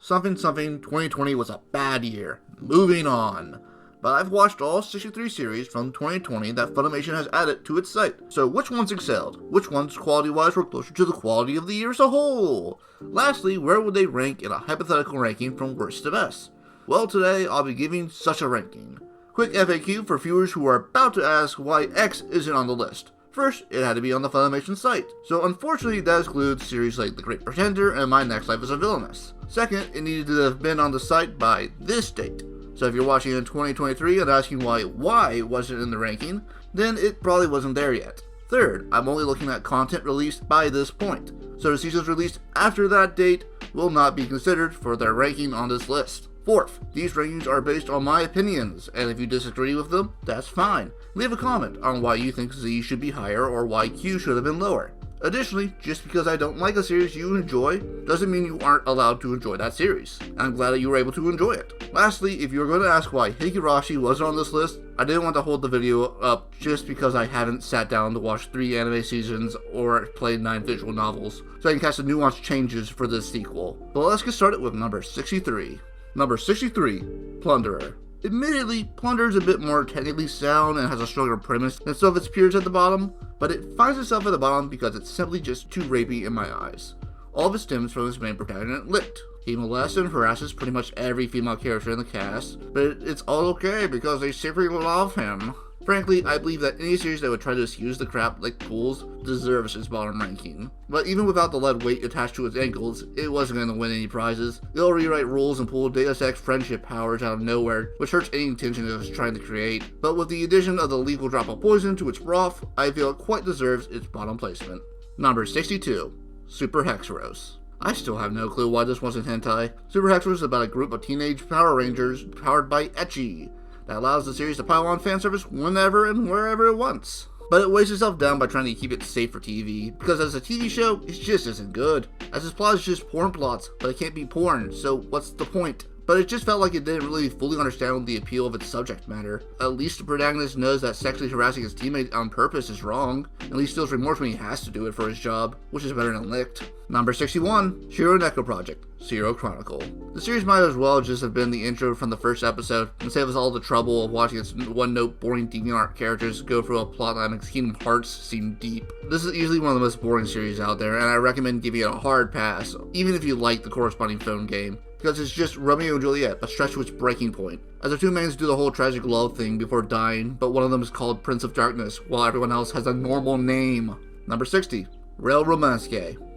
something 2020 was a bad year. Moving on. But I've watched all 63 series from 2020 that Funimation has added to its site. So which ones excelled? Which ones quality-wise were closer to the quality of the year as a whole? Lastly, where would they rank in a hypothetical ranking from worst to best? Well, today I'll be giving such a ranking. Quick FAQ for viewers who are about to ask why X isn't on the list. First, it had to be on the Funimation site, so unfortunately that excludes series like The Great Pretender and My Next Life as a Villainess. Second, it needed to have been on the site by this date. So if you're watching in 2023 and asking why Y wasn't in the ranking, then it probably wasn't there yet. Third, I'm only looking at content released by this point, so the seasons released after that date will not be considered for their ranking on this list. Fourth, these rankings are based on my opinions, and if you disagree with them, that's fine. Leave a comment on why you think Z should be higher or why Q should have been lower. Additionally, just because I don't like a series you enjoy, doesn't mean you aren't allowed to enjoy that series. I'm glad that you were able to enjoy it. Lastly, if you're going to ask why Higurashi wasn't on this list, I didn't want to hold the video up just because I haven't sat down to watch 3 anime seasons or played 9 visual novels, so I can catch the nuanced changes for this sequel. But let's get started with number 63. Number 63, Plunderer. Admittedly, Plunderer is a bit more technically sound and has a stronger premise than some of its peers at the bottom, but it finds itself at the bottom because it's simply just too rapey in my eyes. All of it stems from its main protagonist, Lit. He molests and harasses pretty much every female character in the cast, but it's all okay because they secretly love him. Frankly, I believe that any series that would try to excuse the crap like Pools deserves its bottom ranking. But even without the lead weight attached to its ankles, it wasn't going to win any prizes. They'll rewrite rules and pull Deus Ex friendship powers out of nowhere, which hurts any tension it was trying to create. But with the addition of the lethal drop of poison to its broth, I feel it quite deserves its bottom placement. Number 62, Super Hexeros. I still have no clue why this wasn't hentai. Super Hexeros is about a group of teenage Power Rangers powered by ecchi that allows the series to pile on fan service whenever and wherever it wants. But it weighs itself down by trying to keep it safe for TV, because as a TV show, it just isn't good. As its plot is just porn plots, but it can't be porn, so what's the point? But it just felt like it didn't really fully understand the appeal of its subject matter. At least the protagonist knows that sexually harassing his teammate on purpose is wrong. At least feels remorse when he has to do it for his job, which is better than licked. Number 61, Shironeko Project, Zero Chronicle. The series might as well just have been the intro from the first episode and save us all the trouble of watching its one-note boring DeviantArt characters go through a plot that makes Kingdom Hearts seem deep. This is easily one of the most boring series out there, and I recommend giving it a hard pass, even if you like the corresponding phone game, because it's just Romeo and Juliet, but stretched to its breaking point. As the two mains do the whole tragic love thing before dying, but one of them is called Prince of Darkness, while everyone else has a normal name. Number 60, Rail Romance.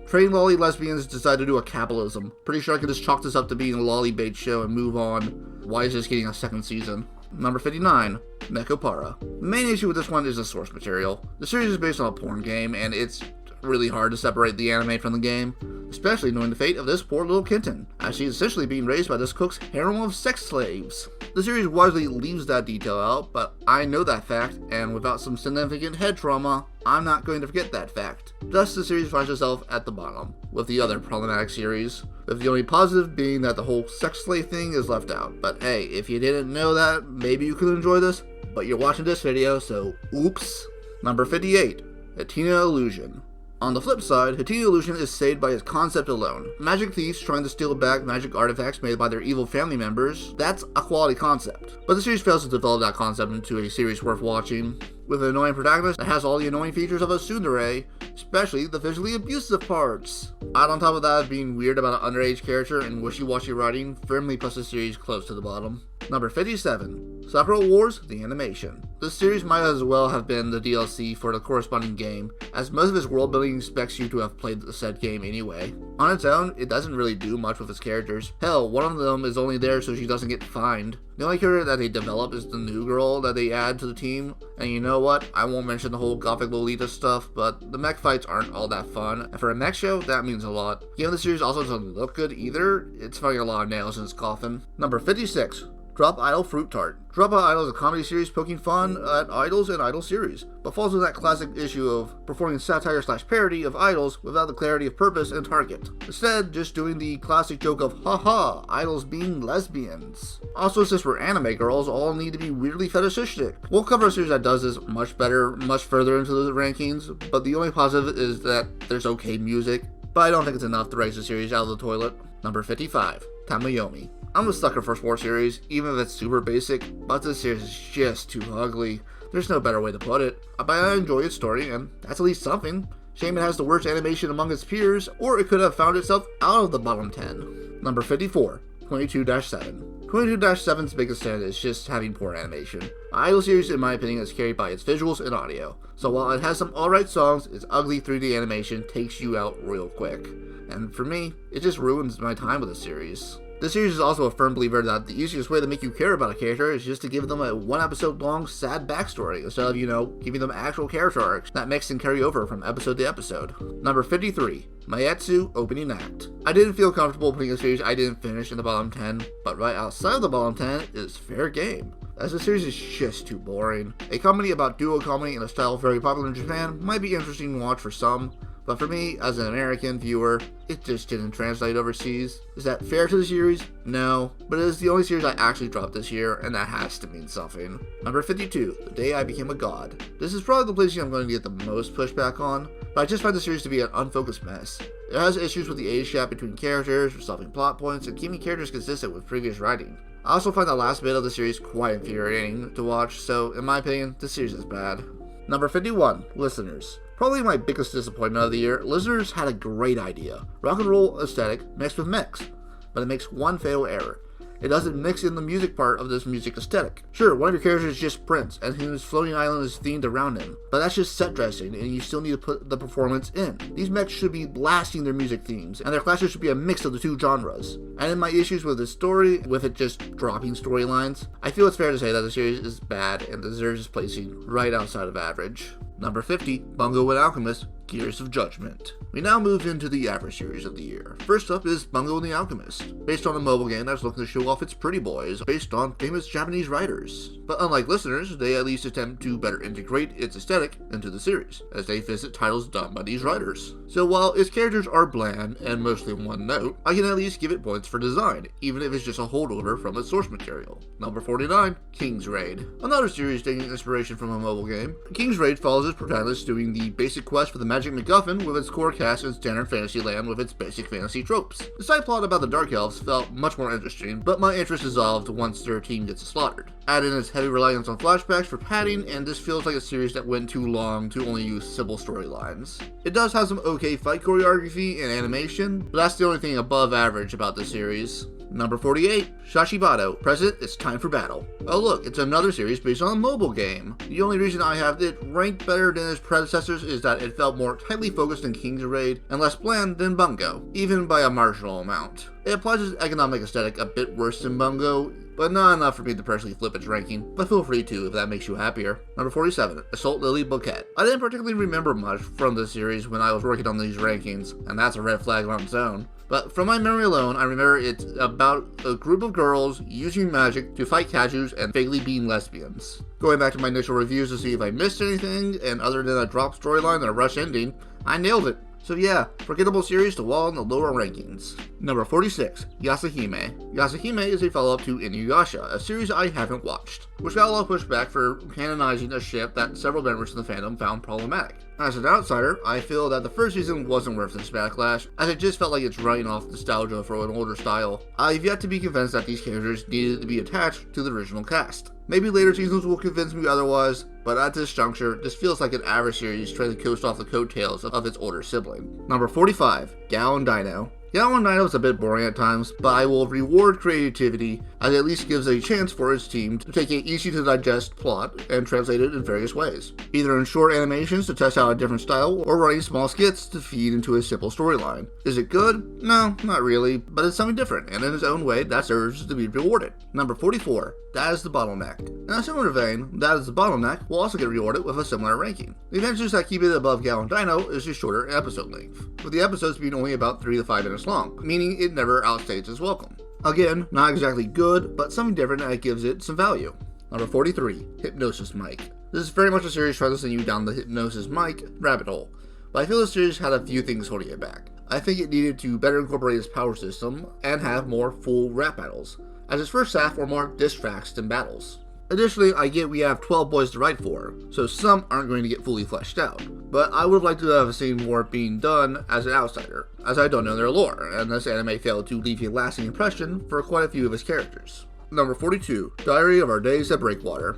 Trained lolly lesbians decide to do a capitalism. Pretty sure I could just chalk this up to being a lolly bait show and move on. Why is this getting a second season? Number 59, Nekopara. The main issue with this one is the source material. The series is based on a porn game, and it's really hard to separate the anime from the game, especially knowing the fate of this poor little kitten, as she is essentially being raised by this cook's harem of sex slaves. The series wisely leaves that detail out, but I know that fact, and without some significant head trauma, I'm not going to forget that fact. Thus, the series finds itself at the bottom, with the other problematic series, with the only positive being that the whole sex slave thing is left out. But hey, if you didn't know that, maybe you could enjoy this, but you're watching this video, so oops. Number 58, Athena Illusion. On the flip side, Athena Illusion is saved by its concept alone. Magic thieves trying to steal back magic artifacts made by their evil family members, that's a quality concept. But the series fails to develop that concept into a series worth watching, with an annoying protagonist that has all the annoying features of a tsundere, especially the visually abusive parts. Add on top of that being weird about an underage character and wishy-washy writing firmly puts the series close to the bottom. Number 57, Sakura Wars, the animation. This series might as well have been the DLC for the corresponding game, as most of its world building expects you to have played the said game anyway. On its own, it doesn't really do much with its characters. Hell, one of them is only there so she doesn't get fined. The only character that they develop is the new girl that they add to the team, and you know what, I won't mention the whole gothic Lolita stuff, but the mech fights aren't all that fun, and for a mech show, that means a lot. Given the series also doesn't look good either, it's finding a lot of nails in its coffin. Number 56, Drop Idol Fruit Tart. Drop Idol is a comedy series poking fun at idols and idol series, but falls into that classic issue of performing satire/parody of idols without the clarity of purpose and target. Instead, just doing the classic joke of haha, idols being lesbians. Also, since we're anime girls, all need to be weirdly fetishistic. We'll cover a series that does this much better, much further into the rankings, but the only positive is that there's okay music, but I don't think it's enough to raise the series out of the toilet. Number 55, Tamayomi. I'm a sucker for sports series, even if it's super basic, but this series is just too ugly. There's no better way to put it. But I enjoy its story, and that's at least something. Shame it has the worst animation among its peers, or it could have found itself out of the bottom 10. Number 54, 22-7. 22-7's biggest sin is just having poor animation. The Idol series, in my opinion, is carried by its visuals and audio. So while it has some alright songs, its ugly 3D animation takes you out real quick. And for me, it just ruins my time with the series. This series is also a firm believer that the easiest way to make you care about a character is just to give them a 1 episode long sad backstory instead of, giving them actual character arcs that mix and carry over from episode to episode. Number 53, Magatsu Opening Act. I didn't feel comfortable putting a series I didn't finish in the bottom 10, but right outside of the bottom 10 is fair game, as the series is just too boring. A comedy about duo comedy in a style very popular in Japan might be interesting to watch for some, but for me, as an American viewer, it just didn't translate overseas. Is that fair to the series? No, but it is the only series I actually dropped this year, and that has to mean something. Number 52, The Day I Became a God. This is probably the place I'm going to get the most pushback on, but I just find the series to be an unfocused mess. It has issues with the age gap between characters, resolving plot points, and keeping characters consistent with previous writing. I also find the last bit of the series quite infuriating to watch, so in my opinion, this series is bad. Number 51, Listeners. Probably my biggest disappointment of the year, Listeners had a great idea. Rock and roll aesthetic mixed with mechs, but it makes one fatal error. It doesn't mix in the music part of this music aesthetic. Sure, one of your characters is just Prince, and whose floating island is themed around him, but that's just set dressing, and you still need to put the performance in. These mechs should be blasting their music themes, and their clashes should be a mix of the two genres. And in my issues with this story, with it just dropping storylines, I feel it's fair to say that the series is bad and deserves its placing right outside of average. Number 50, Mungo and Alchemist, Gears of Judgment. We now move into the average series of the year. First up is Mungo and the Alchemist, based on a mobile game that's looking to show off its pretty boys, based on famous Japanese writers. But unlike Listeners, they at least attempt to better integrate its aesthetic into the series, as they visit titles done by these writers. So while its characters are bland and mostly one note, I can at least give it points for design, even if it's just a holdover from its source material. Number 49, King's Raid. Another series taking inspiration from a mobile game. King's Raid follows its protagonist doing the basic quest for the Magic MacGuffin with its core cast in standard fantasy land with its basic fantasy tropes. The side plot about the Dark Elves felt much more interesting, but my interest dissolved once their team gets slaughtered. Add in its heavy reliance on flashbacks for padding, and this feels like a series that went too long to only use simple storylines. It does have some okay fight choreography and animation, but that's the only thing above average about this series. Number 48, Shashibado, President, It's Time for Battle. Oh look, it's another series based on a mobile game. The only reason I have it ranked better than its predecessors is that it felt more tightly focused in King's Raid and less bland than Bungo, even by a marginal amount. It applies its economic aesthetic a bit worse than Bungo, but not enough for me to personally flip its ranking, but feel free to if that makes you happier. Number 47, Assault Lily Bouquet. I didn't particularly remember much from this series when I was working on these rankings, and that's a red flag on its own. But from my memory alone, I remember it's about a group of girls using magic to fight kaijus and vaguely being lesbians. Going back to my initial reviews to see if I missed anything, and other than a drop storyline and a rush ending, I nailed it. So yeah, forgettable series to wall in the lower rankings. Number 46, Yasuhime. Yasuhime is a follow-up to Inuyasha, a series I haven't watched, which got a lot of pushback for canonizing a ship that several members in the fandom found problematic. As an outsider, I feel that the first season wasn't worth this backlash, as it just felt like it's writing off nostalgia for an older style. I've yet to be convinced that these characters needed to be attached to the original cast. Maybe later seasons will convince me otherwise, but at this juncture, this feels like an average series trying to coast off the coattails of its older sibling. Number 45, Gao and Dino. Gao and Dino is a bit boring at times, but I will reward creativity as it at least gives a chance for its team to take an easy to digest plot and translate it in various ways. Either in short animations to test out a different style, or writing small skits to feed into a simple storyline. Is it good? No, not really, but it's something different, and in its own way, that deserves to be rewarded. Number 44, That Is the Bottleneck. In a similar vein, That Is the Bottleneck will also get rewarded with a similar ranking. The adventures that keep it above Gao and Dino is just shorter episode length, with the episodes being only about 3 to 5 minutes long, meaning it never outstays its welcome. Again, not exactly good, but something different that gives it some value. Number 43, Hypnosis Mic. This is very much a series trying to send you down the Hypnosis Mic rabbit hole, but I feel the series had a few things holding it back. I think it needed to better incorporate its power system and have more full rap battles, as its first half were more diss tracks than battles. Additionally, I get we have 12 boys to write for, so some aren't going to get fully fleshed out. But I would have liked to have seen more being done as an outsider, as I don't know their lore, and this anime failed to leave a lasting impression for quite a few of its characters. Number 42, Diary of Our Days at Breakwater.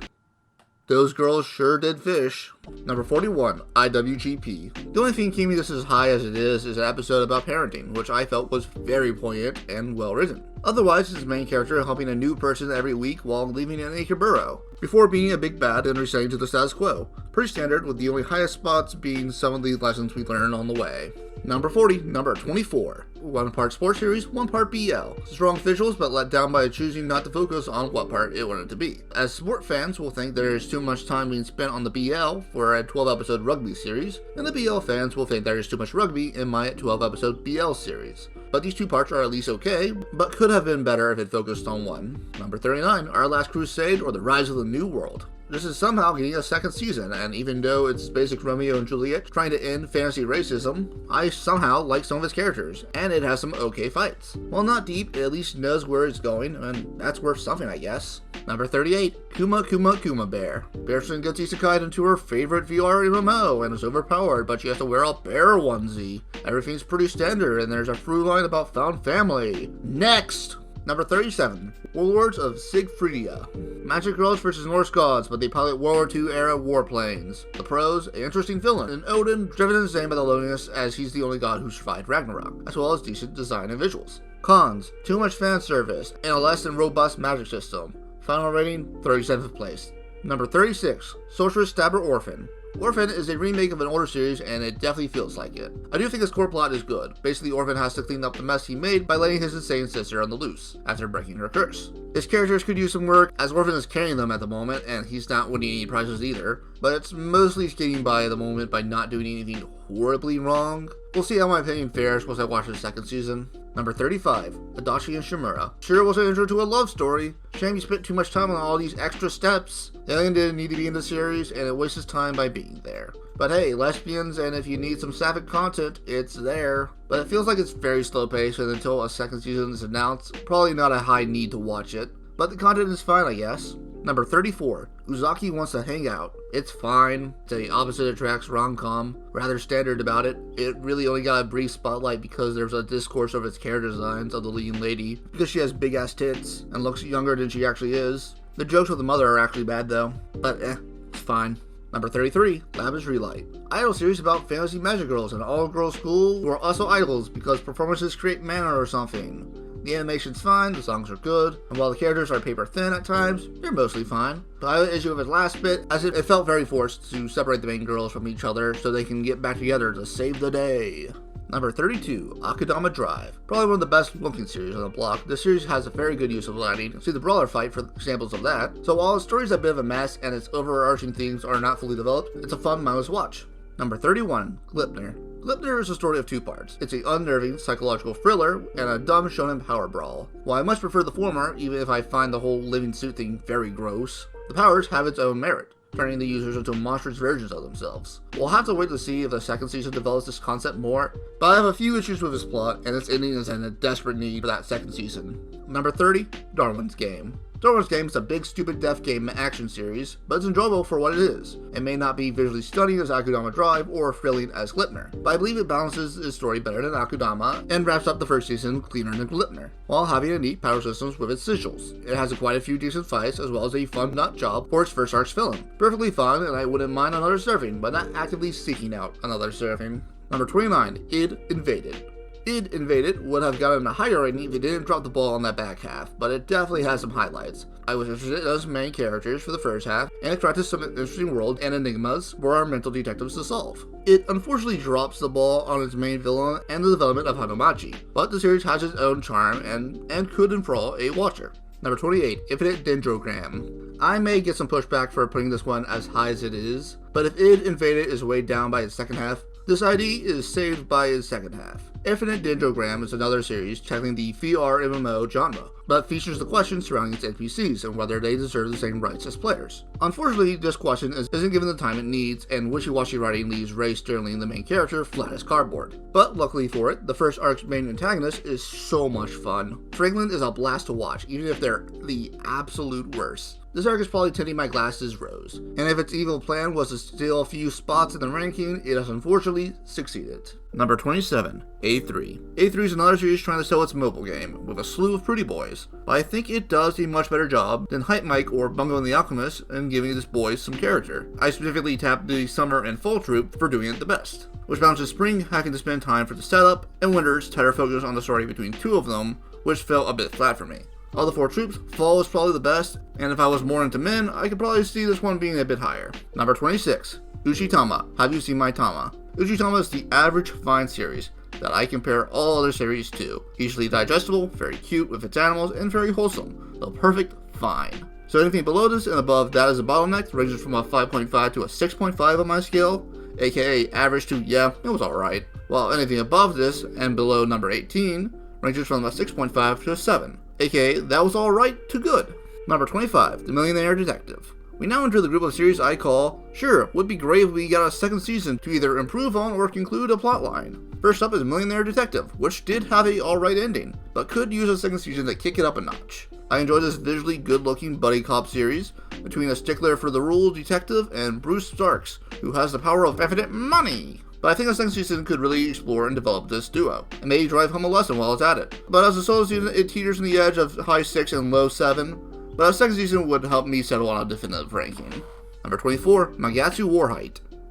Those girls sure did fish. Number 41, IWGP. The only thing keeping this as high as it is an episode about parenting, which I felt was very poignant and well written. Otherwise, it's the main character helping a new person every week while living in a Ikeburo, before being a big bad and resetting to the status quo. Pretty standard, with the only highest spots being some of the lessons we learn on the way. Number 40, number 24. One part sports series, one part BL. Strong visuals, but let down by choosing not to focus on what part it wanted to be. As sport fans will think there is too much time being spent on the BL for a 12-episode rugby series, and the BL fans will think there is too much rugby in my 12-episode BL series. But these two parts are at least okay, but could have been better if it focused on one. Number 39, Our Last Crusade, or The Rise of the New World. This is somehow getting a second season, and even though it's basic Romeo and Juliet trying to end fantasy racism, I somehow like some of its characters, and it has some okay fights. While not deep, it at least knows where it's going, and that's worth something, I guess. Number 38, Kuma Kuma Kuma Bear. Person gets isekai'd into her favorite VR MMO, and is overpowered, but she has to wear a bear onesie. Everything's pretty standard, and there's a through line about found family. Next! Number 37, Warlords of Siegfriedia. Magic girls versus Norse gods, but they pilot World War II era warplanes. The pros, an interesting villain, and Odin driven insane by the loneliness as he's the only god who survived Ragnarok, as well as decent design and visuals. Cons, too much fan service, and a less than robust magic system. Final rating, 37th place. Number 36, Sorceress Stabber Orphan. Orphan is a remake of an older series, and it definitely feels like it. I do think his core plot is good. Basically, Orphan has to clean up the mess he made by letting his insane sister on the loose, after breaking her curse. His characters could use some work, as Orphan is carrying them at the moment, and he's not winning any prizes either, but it's mostly skating by at the moment by not doing anything horribly wrong. We'll see how my opinion fares once I watch the second season. Number 35, Adashi and Shimura. Sure, it was an intro to a love story. Shame you spent too much time on all these extra steps. The alien didn't need to be in the series, and it wastes his time by being there. But hey, lesbians, and if you need some sapphic content, it's there. But it feels like it's very slow paced, and until a second season is announced, probably not a high need to watch it. But the content is fine, I guess. Number 34, Uzaki Wants to Hang Out. It's fine. It's a opposite attracts rom-com. Rather standard about it. It really only got a brief spotlight because there's a discourse over its character designs of the leading lady, because she has big ass tits and looks younger than she actually is. The jokes with the mother are actually bad though, but it's fine. Number 33, Lab is Relight. Idol series about fantasy magic girls in an all-girls school who are also idols because performances create mana or something. The animation's fine, the songs are good, and while the characters are paper thin at times, they're mostly fine. The highlight issue of its last bit, as it felt very forced to separate the main girls from each other so they can get back together to save the day. Number 32, Akadama Drive. Probably one of the best looking series on the block. This series has a very good use of lighting. See the brawler fight for examples of that. So while the story's a bit of a mess and its overarching themes are not fully developed, it's a fun, mindless watch. Number 31, Glypnir. Glypnir is a story of two parts. It's an unnerving psychological thriller and a dumb shonen power brawl. While I much prefer the former, even if I find the whole living suit thing very gross, the powers have its own merit, turning the users into monstrous versions of themselves. We'll have to wait to see if the second season develops this concept more, but I have a few issues with its plot, and its ending is in a desperate need for that second season. Number 30, Darwin's Game. Darwin's Game is a big stupid death game action series, but it's enjoyable for what it is. It may not be visually stunning as Akadama Drive or thrilling as Glypnir, but I believe it balances its story better than Akadama and wraps up the first season cleaner than Glypnir, while having a neat power systems with its sigils. It has quite a few decent fights as well as a fun nut job for its first arc's film. Perfectly fun, and I wouldn't mind another surfing, but not actively seeking out another surfing. Number 29, Id Invaded. Id Invaded would have gotten a higher rating if it didn't drop the ball on that back half, but it definitely has some highlights. I was interested in those main characters for the first half, and it crafted some interesting world and enigmas for our mental detectives to solve. It unfortunately drops the ball on its main villain and the development of Hanomachi, but the series has its own charm and could enthrall a watcher. Number 28, Infinite Dendrogram. I may get some pushback for putting this one as high as it is, but if Id Invaded is weighed down by its second half, this ID is saved by its second half. Infinite Dendrogram is another series tackling the VR MMO genre, but features the question surrounding its NPCs and whether they deserve the same rights as players. Unfortunately, this question isn't given the time it needs, and wishy-washy writing leaves Ray Sterling, the main character, flat as cardboard. But luckily for it, the first arc's main antagonist is so much fun. Franklin is a blast to watch, even if they're the absolute worst. This arc is probably tinting my glasses rose, and if its evil plan was to steal a few spots in the ranking, it has unfortunately succeeded. Number 27, A3. A3 is another series trying to sell its mobile game, with a slew of pretty boys, but I think it does a much better job than Hype Mike or Mungo and the Alchemist in giving this boys some character. I specifically tapped the summer and fall troop for doing it the best, which balances spring having to spend time for the setup, and winter's tighter focus on the story between two of them, which felt a bit flat for me. Of the four troops, fall is probably the best, and if I was more into men, I could probably see this one being a bit higher. Number 26, Uchitama, Have You Seen My Tama? Uchitama is the average fine series that I compare all other series to. Easily digestible, very cute with its animals, and very wholesome. The perfect fine. So anything below this and above that is a bottleneck, ranges from a 5.5 to a 6.5 on my scale, aka average to yeah, it was alright. While anything above this and below number 18 ranges from a 6.5 to a 7. aka that was alright to good. Number 25, The Millionaire Detective. We now enter the group of series I call, sure, would be great if we got a second season to either improve on or conclude a plotline. First up is Millionaire Detective, which did have a alright ending, but could use a second season to kick it up a notch. I enjoy this visually good-looking buddy cop series between a stickler for the rules detective and Bruce Starks, who has the power of infinite money. But I think a second season could really explore and develop this duo, and maybe drive home a lesson while it's at it. But as a solo season, it teeters on the edge of high 6 and low 7, but a second season would help me settle on a definitive ranking. Number 24, Magatsu War.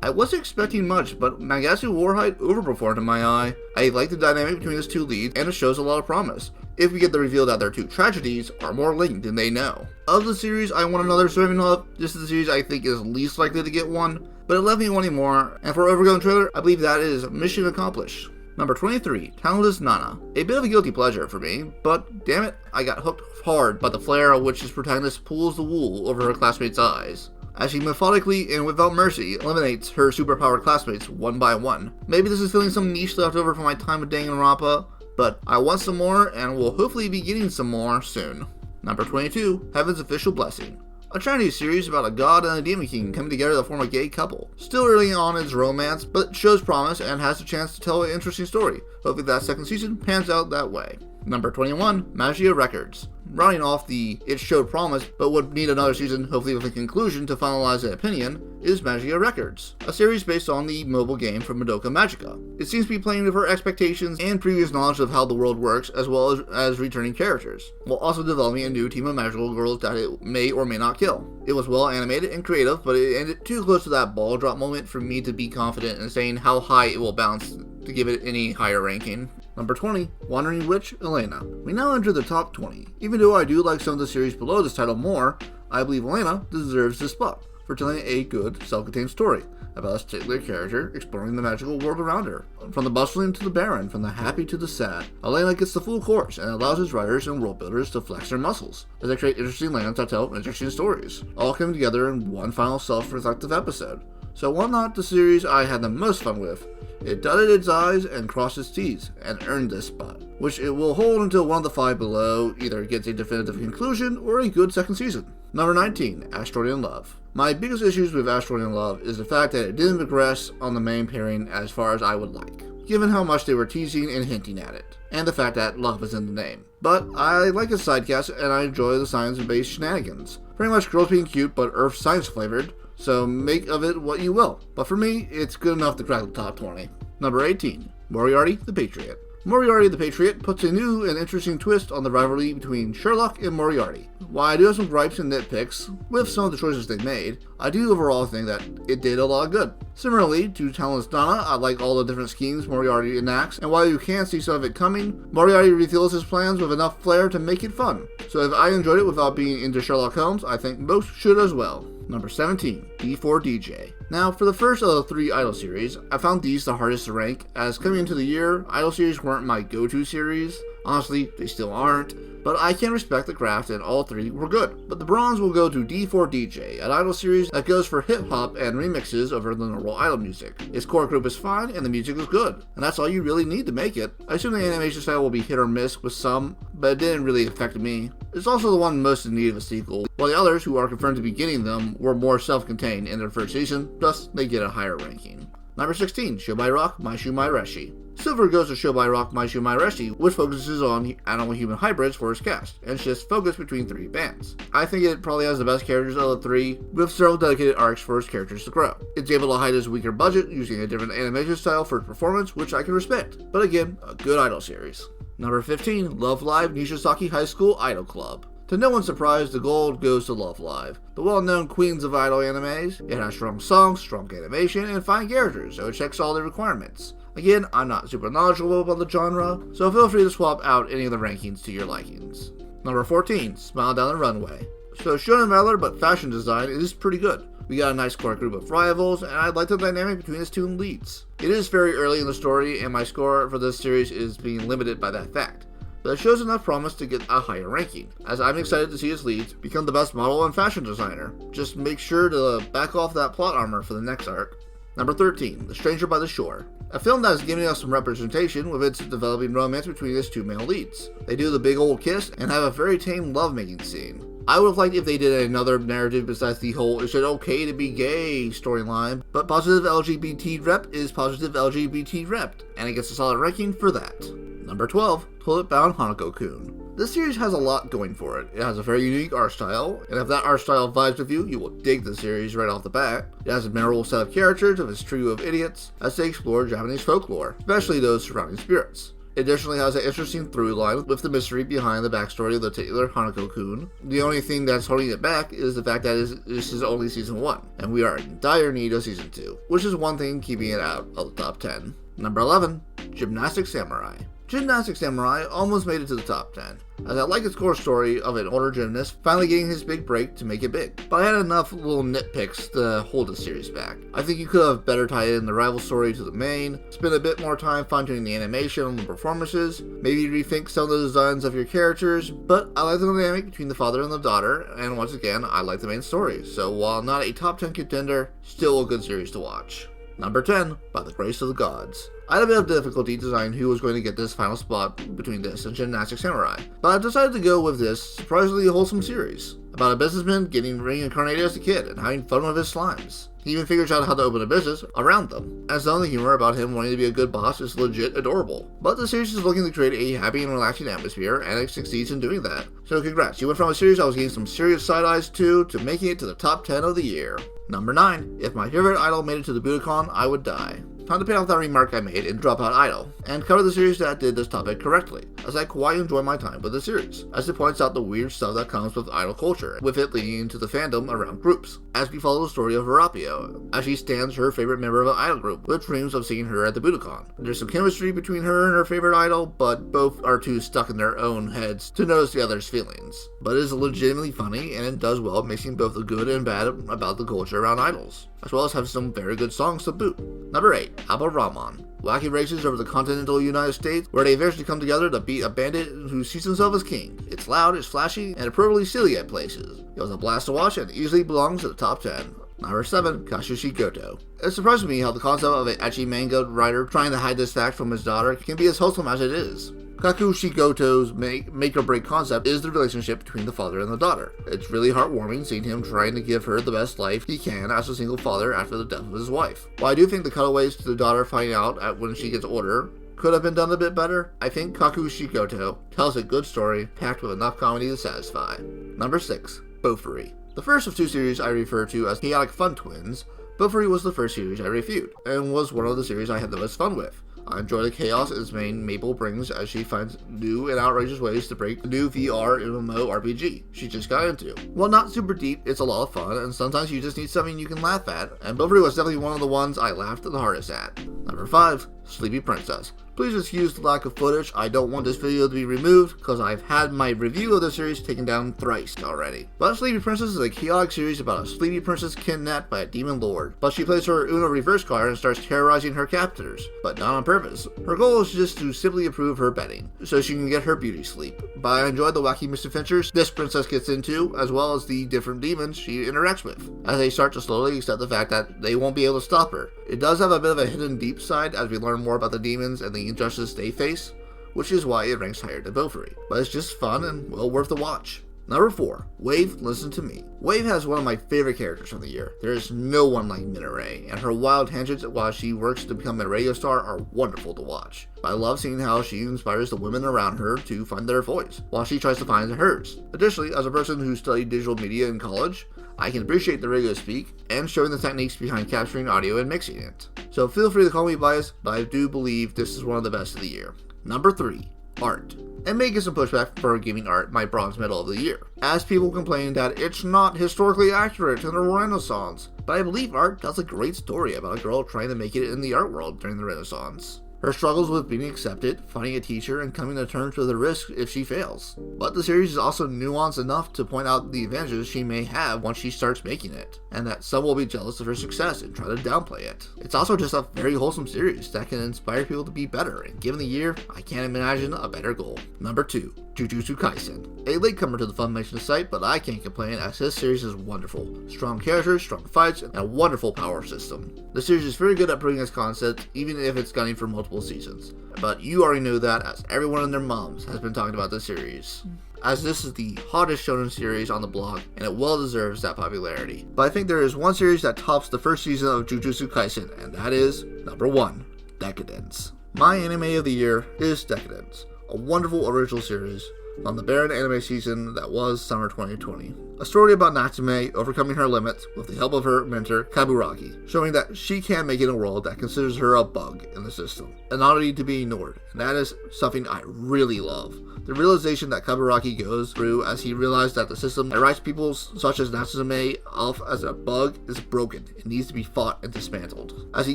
I wasn't expecting much, but Magatsu War overperformed in my eye. I like the dynamic between its two leads, and it shows a lot of promise, if we get the reveal that their two tragedies are more linked than they know. Of the series I want another serving of, this is the series I think is least likely to get one, but it left me wanting more, and for overgrown trailer, I believe that is mission accomplished. Number 23, Talentless Nana. A bit of a guilty pleasure for me, but damn it, I got hooked hard by the flair of which this protagonist pulls the wool over her classmates' eyes, as she methodically and without mercy eliminates her superpowered classmates one by one. Maybe this is filling some niche left over from my time with Danganronpa, but I want some more and will hopefully be getting some more soon. Number 22, Heaven's Official Blessing. A Chinese series about a god and a demon king coming together to form a gay couple. Still early on in its romance, but shows promise and has a chance to tell an interesting story. Hopefully that second season pans out that way. Number 21, Machia Records. Rounding off the it showed promise but would need another season, hopefully with a conclusion to finalize an opinion, is Machia Records, a series based on the mobile game from Madoka Magica. It seems to be playing with her expectations and previous knowledge of how the world works, as well as returning characters, while also developing a new team of magical girls that it may or may not kill. It was well animated and creative, but it ended too close to that ball drop moment for me to be confident in saying how high it will bounce to give it any higher ranking. Number 20, Wandering Witch, Elena. We now enter the top 20. Even though I do like some of the series below this title more, I believe Elena deserves this spot for telling a good, self-contained story about a particular character exploring the magical world around her. From the bustling to the barren, from the happy to the sad, Elena gets the full course and allows its writers and world builders to flex their muscles as they create interesting lands that tell interesting stories, all coming together in one final self-reflective episode. So while not the series I had the most fun with, it dotted its I's and crossed its T's and earned this spot, which it will hold until one of the 5 below either gets a definitive conclusion or a good second season. Number 19, Asteroid in Love. My biggest issues with Asteroid in Love is the fact that it didn't progress on the main pairing as far as I would like, given how much they were teasing and hinting at it, and the fact that love is in the name. But I like its sidecast and I enjoy the science-based shenanigans. Pretty much girls being cute but earth science flavored, so make of it what you will. But for me, it's good enough to crack the top 20. Number 18, Moriarty the Patriot. Moriarty the Patriot puts a new and interesting twist on the rivalry between Sherlock and Moriarty. While I do have some gripes and nitpicks with some of the choices they made, I do overall think that it did a lot of good. Similarly to Talentless Nana, I like all the different schemes Moriarty enacts, and while you can see some of it coming, Moriarty reveals his plans with enough flair to make it fun. So if I enjoyed it without being into Sherlock Holmes, I think most should as well. Number 17, D4DJ. Now, for the first of the 3 idol series, I found these the hardest to rank, as coming into the year, idol series weren't my go-to series. Honestly, they still aren't, but I can respect the craft and all 3 were good. But the bronze will go to D4DJ, an idol series that goes for hip-hop and remixes over the normal idol music. Its core group is fine and the music is good, and that's all you really need to make it. I assume the animation style will be hit or miss with some, but it didn't really affect me. It's also the one most in need of a sequel, while the others, who are confirmed to be getting them, were more self-contained in their first season, thus they get a higher ranking. Number 16, Shobai Rock Maishu Reshi. Silver goes to Shobai Rock Maishu Reshi, which focuses on animal-human hybrids for its cast, and shifts focus between 3 bands. I think it probably has the best characters of the 3, with several dedicated arcs for its characters to grow. It's able to hide its weaker budget using a different animation style for its performance, which I can respect, but again, a good idol series. Number 15, Love Live Nishisaki High School Idol Club. To no one's surprise, the gold goes to Love Live, the well-known queens of idol animes. It has strong songs, strong animation, and fine characters, so it checks all the requirements. Again, I'm not super knowledgeable about the genre, so feel free to swap out any of the rankings to your likings. Number 14, Smile Down the Runway. So shonen valor, but fashion design is pretty good. We got a nice core group of rivals, and I like the dynamic between its 2 leads. It is very early in the story, and my score for this series is being limited by that fact. But it shows enough promise to get a higher ranking, as I'm excited to see its leads become the best model and fashion designer. Just make sure to back off that plot armor for the next arc. Number 13, The Stranger by the Shore. A film that is giving us some representation with its developing romance between its 2 male leads. They do the big old kiss and have a very tame lovemaking scene. I would have liked if they did another narrative besides the whole "is it okay to be gay" storyline, but positive LGBT rep is positive LGBT rep, and it gets a solid ranking for that. Number 12, Toilet Bound Hanako-kun. This series has a lot going for it. It has a very unique art style, and if that art style vibes with you, you will dig the series right off the bat. It has a memorable set of characters of its trio of idiots as they explore Japanese folklore, especially those surrounding spirits. It additionally has an interesting through line with the mystery behind the backstory of the titular Hanako-kun. The only thing that's holding it back is the fact that this is only season 1, and we are in dire need of season 2, which is one thing keeping it out of the top 10. Number 11, Gymnastic Samurai. Gymnastic Samurai almost made it to the top 10, as I like its core story of an older gymnast finally getting his big break to make it big, but I had enough little nitpicks to hold the series back. I think you could have better tied in the rival story to the main, spend a bit more time fine-tuning the animation and the performances, maybe rethink some of the designs of your characters, but I like the dynamic between the father and the daughter, and once again, I like the main story, so while not a top 10 contender, still a good series to watch. Number 10, By the Grace of the Gods. I had a bit of difficulty deciding who was going to get this final spot between this and Gymnastic Samurai, but I decided to go with this surprisingly wholesome series, about a businessman getting reincarnated as a kid and having fun with his slimes. He even figures out how to open a business around them, and some of the humor about him wanting to be a good boss is legit adorable. But the series is looking to create a happy and relaxing atmosphere, and it succeeds in doing that. So congrats, you went from a series I was getting some serious side eyes to making it to the top 10 of the year. Number 9, if my favorite idol made it to the Budokan, I would die. Time to pay off that remark I made in Drop Out Idol, and cover the series that did this topic correctly, as I quite enjoy my time with the series, as it points out the weird stuff that comes with idol culture, with it leading into the fandom around groups, as we follow the story of Verapio, as she stands her favorite member of an idol group, with dreams of seeing her at the Budokan. There's some chemistry between her and her favorite idol, but both are too stuck in their own heads to notice the other's feelings. But it is legitimately funny, and it does well mixing both the good and bad about the culture around idols, as well as have some very good songs to boot. Number 8, Abba Rahman. Wacky races over the continental United States, where they eventually come together to beat a bandit who sees himself as king. It's loud, it's flashy, and appropriately silly at places. It was a blast to watch and easily belongs to the top 10. Number 7, Kashushi Goto. It surprises me how the concept of an ecchi manga writer trying to hide this fact from his daughter can be as wholesome as it is. Kakushi Goto's make or break concept is the relationship between the father and the daughter. It's really heartwarming seeing him trying to give her the best life he can as a single father after the death of his wife. While I do think the cutaways to the daughter finding out when she gets older could have been done a bit better, I think Kakushi Goto tells a good story packed with enough comedy to satisfy. Number 6, Bofuri. The first of 2 series I refer to as Chaotic Fun Twins, Bofuri was the first series I reviewed, and was one of the series I had the most fun with. I enjoy the chaos its main Maple brings as she finds new and outrageous ways to break the new VR MMO RPG she just got into. While not super deep, it's a lot of fun, and sometimes you just need something you can laugh at, and Bofuri was definitely one of the ones I laughed the hardest at. Number 5, Sleepy Princess. Please excuse the lack of footage. I don't want this video to be removed because I've had my review of the series taken down thrice already. But Sleepy Princess is a chaotic series about a sleepy princess kidnapped by a demon lord. But she plays her Uno reverse card and starts terrorizing her captors, but not on purpose. Her goal is just to simply improve her betting, so she can get her beauty sleep. But I enjoy the wacky misadventures this princess gets into, as well as the different demons she interacts with, as they start to slowly accept the fact that they won't be able to stop her. It does have a bit of a hidden deep side as we learn more about the demons and the injustice they face, which is why it ranks higher than Belfry. But it's just fun and well worth the watch. Number 4. Wave, Listen to Me. Wave has one of my favorite characters from the year. There is no one like Minare, and her wild tangents while she works to become a radio star are wonderful to watch. I love seeing how she inspires the women around her to find their voice, while she tries to find hers. Additionally, as a person who studied digital media in college, I can appreciate the radio speak and showing the techniques behind capturing audio and mixing it. So feel free to call me biased, but I do believe this is one of the best of the year. Number 3. Art. And may get some pushback for giving art my bronze medal of the year, as people complain that it's not historically accurate in the Renaissance. But I believe art tells a great story about a girl trying to make it in the art world during the Renaissance. Her struggles with being accepted, finding a teacher, and coming to terms with the risk if she fails. But the series is also nuanced enough to point out the advantages she may have once she starts making it, and that some will be jealous of her success and try to downplay it. It's also just a very wholesome series that can inspire people to be better, and given the year, I can't imagine a better goal. Number 2. Jujutsu Kaisen. A latecomer to the Funimation Site, but I can't complain as this series is wonderful. Strong characters, strong fights, and a wonderful power system. The series is very good at bringing us concepts, even if it's gunning for multiple seasons. But you already know that, as everyone and their moms has been talking about this series, as this is the hottest shonen series on the blog, and it well deserves that popularity. But I think there is one series that tops the first season of Jujutsu Kaisen, and that is number 1, Decadence. My anime of the year is Decadence, a wonderful original series on the barren anime season that was summer 2020. A story about Natsume overcoming her limits with the help of her mentor Kaburaki, showing that she can make it in a world that considers her a bug in the system, an oddity to be ignored, and that is something I really love. The realization that Kaburaki goes through as he realized that the system that writes people such as Natsume off as a bug is broken and needs to be fought and dismantled, as he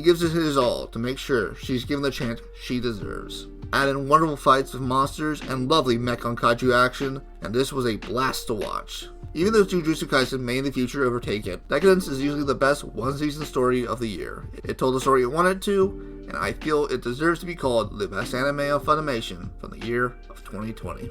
gives it his all to make sure she's given the chance she deserves. Add in wonderful fights with monsters and lovely mech on kaiju action, and this was a blast to watch. Even though Jujutsu Kaisen may in the future overtake it, Decadence is usually the best one-season story of the year. It told the story it wanted to, and I feel it deserves to be called the best anime of Funimation from the year of 2020.